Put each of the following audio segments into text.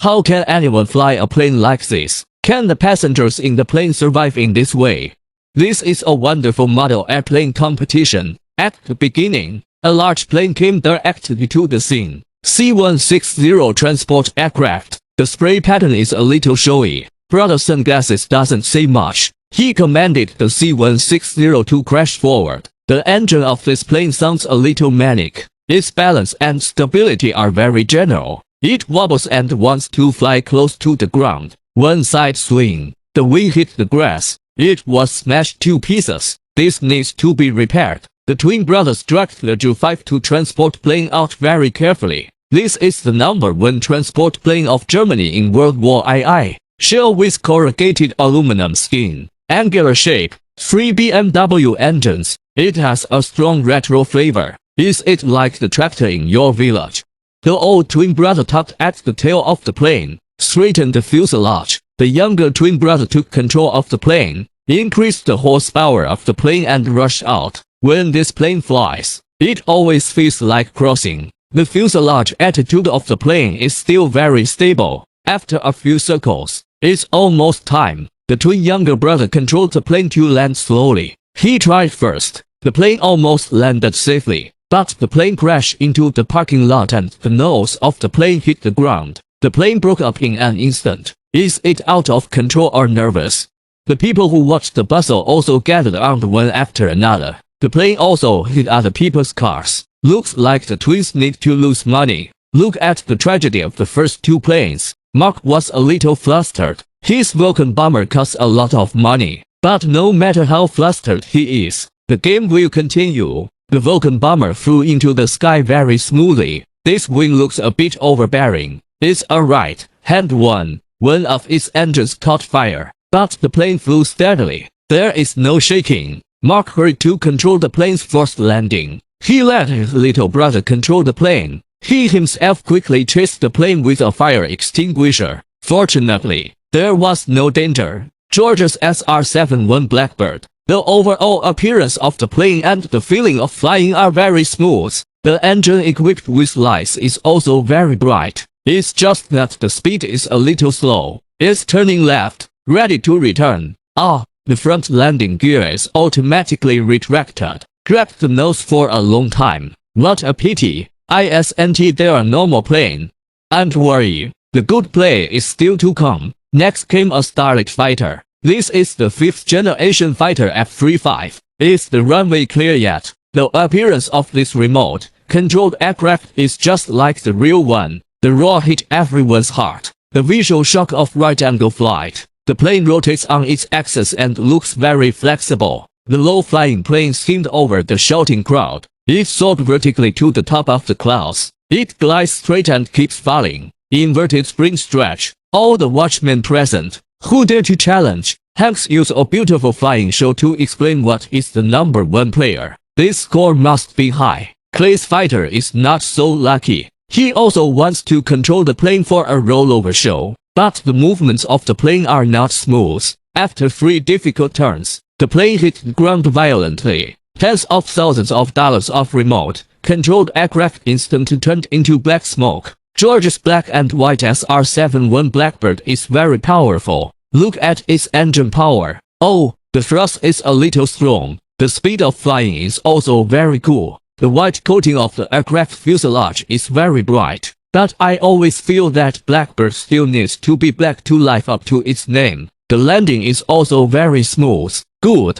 How can anyone fly a plane like this? Can the passengers in the plane survive in this way? This is a wonderful model airplane competition. At the beginning, a large plane came directly to the scene. C-160 transport aircraft. The spray pattern is a little showy. Brother Sunglasses doesn't say much. He commanded the C-160 to crash forward. The engine of this plane sounds a little manic. Its balance and stability are very general. It wobbles and wants to fly close to the ground. One side swing. The wing hit the grass. It was smashed to pieces. This needs to be repaired. The twin brothers dragged the Ju-5 to transport plane out very carefully. This is the #1 transport plane of Germany in World War II. Shell with corrugated aluminum skin. Angular shape. 3 BMW engines. It has a strong retro flavor. Is it like the tractor in your village? The old twin brother tugged at the tail of the plane, straightened the fuselage. The younger twin brother took control of the plane, increased the horsepower of the plane and rushed out. When this plane flies, it always feels like crossing. The fuselage attitude of the plane is still very stable. After a few circles, it's almost time. The twin younger brother controlled the plane to land slowly. He tried first. The plane almost landed safely, but the plane crashed into the parking lot and the nose of the plane hit the ground. The plane broke up in an instant. Is it out of control or nervous? The people who watched the bustle also gathered around one after another. The plane also hit other people's cars. Looks like the twins need to lose money. Look at the tragedy of the first two planes. Mark was a little flustered. His Vulcan bomber costs a lot of money. But no matter how flustered he is, the game will continue. The Vulcan bomber flew into the sky very smoothly. This wing looks a bit overbearing. It's alright. Hand one. One of its engines caught fire, but the plane flew steadily. There is no shaking. Mark hurried to control the plane's forced landing. He let his little brother control the plane. He himself quickly chased the plane with a fire extinguisher. Fortunately, there was no danger. George's SR-71 Blackbird. The overall appearance of the plane and the feeling of flying are very smooth. The engine equipped with lights is also very bright. It's just that the speed is a little slow. It's turning left, ready to return. The front landing gear is automatically retracted. Grabbed the nose for a long time. What a pity. Isn't there a normal plane? Don't worry, the good play is still to come. Next came a Starlet fighter. This is the 5th generation fighter F-35. Is the runway clear yet? The appearance of this remote-controlled aircraft is just like the real one. The roar hit everyone's heart. The visual shock of right-angle flight. The plane rotates on its axis and looks very flexible. The low-flying plane skimmed over the shouting crowd. It soared vertically to the top of the clouds. It glides straight and keeps falling. Inverted spring stretch. All the watchmen present, who dare to challenge, Hanks used a beautiful flying show to explain what is the #1 player. This score must be high. Clay's fighter is not so lucky. He also wants to control the plane for a rollover show, but the movements of the plane are not smooth. After 3 difficult turns, the plane hit the ground violently. Tens of thousands of dollars of remote-controlled aircraft instantly turned into black smoke. George's black and white SR-71 Blackbird is very powerful. Look at its engine power. The thrust is a little strong. The speed of flying is also very cool. The white coating of the aircraft fuselage is very bright. But I always feel that Blackbird still needs to be black to live up to its name. The landing is also very smooth. Good.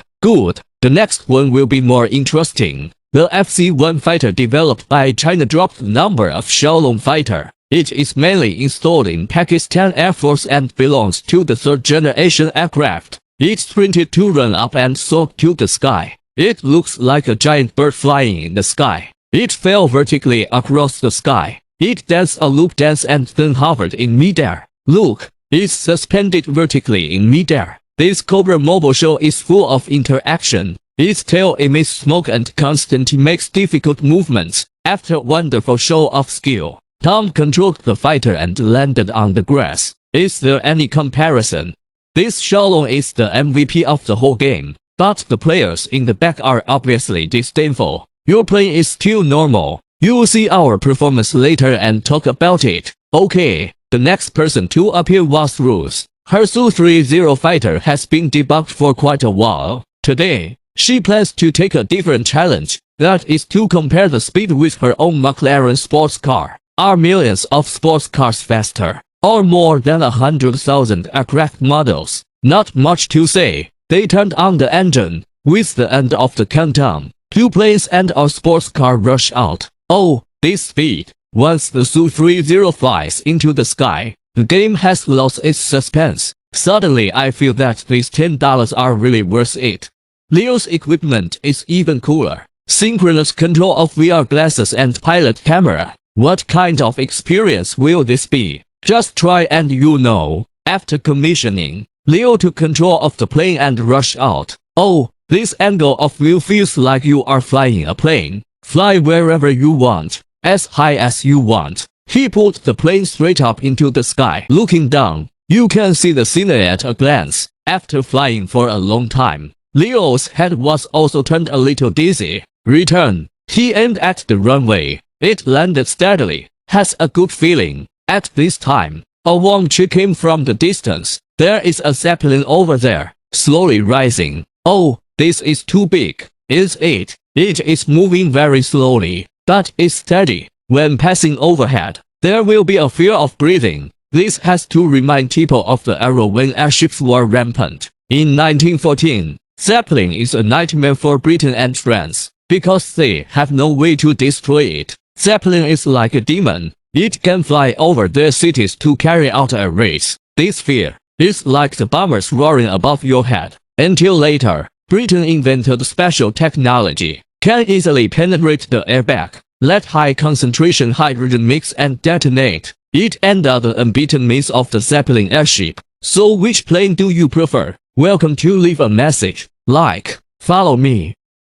The next one will be more interesting. The FC-1 fighter developed by China dropped the number of Xiaolong fighter. It is mainly installed in Pakistan Air Force and belongs to the 3rd generation aircraft. It's printed to run up and soar to the sky. It looks like a giant bird flying in the sky. It fell vertically across the sky. It danced a loop dance and then hovered in midair. Look, it's suspended vertically in midair. This Cobra mobile show is full of interaction. Its tail emits smoke and constantly makes difficult movements. After a wonderful show of skill, Tom controlled the fighter and landed on the grass. Is there any comparison? This Xiaolong is the MVP of the whole game, but the players in the back are obviously disdainful. Your plane is still normal. You will see our performance later and talk about it. Okay, The next person to appear was Rose. Her Su-30 fighter has been debugged for quite a while. Today, she plans to take a different challenge, that is to compare the speed with her own McLaren sports car. Are millions of sports cars faster? Or more than 100,000 aircraft models? Not much to say. They turned on the engine. With the end of the countdown, 2 planes and a sports car rush out. Oh, this speed! Once the Su-30 flies into the sky, the game has lost its suspense. Suddenly I feel that these $10 are really worth it. Leo's equipment is even cooler. Synchronous control of VR glasses and pilot camera. What kind of experience will this be? Just try and you'll know. After commissioning, Leo took control of the plane and rushed out. Oh, this angle of view feels like you are flying a plane. Fly wherever you want, as high as you want. He pulled the plane straight up into the sky. Looking down, you can see the scenery at a glance. After flying for a long time, Leo's head was also turned a little dizzy. Return. He aimed at the runway. It landed steadily. Has a good feeling. At this time, a warm chill came from the distance. There is a Zeppelin over there, slowly rising. Oh, this is too big. Is it? It is moving very slowly, but is steady. When passing overhead, there will be a fear of breathing. This has to remind people of the era when airships were rampant. In 1914, Zeppelin is a nightmare for Britain and France, because they have no way to destroy it. Zeppelin is like a demon. It can fly over their cities to carry out a race. This fear is like the bombers roaring above your head. Until later, Britain invented special technology. Can easily penetrate the airbag, let high concentration hydrogen mix and detonate. It ended the unbeaten means of the Zeppelin airship. So which plane do you prefer? Welcome to leave a message. Like, follow me.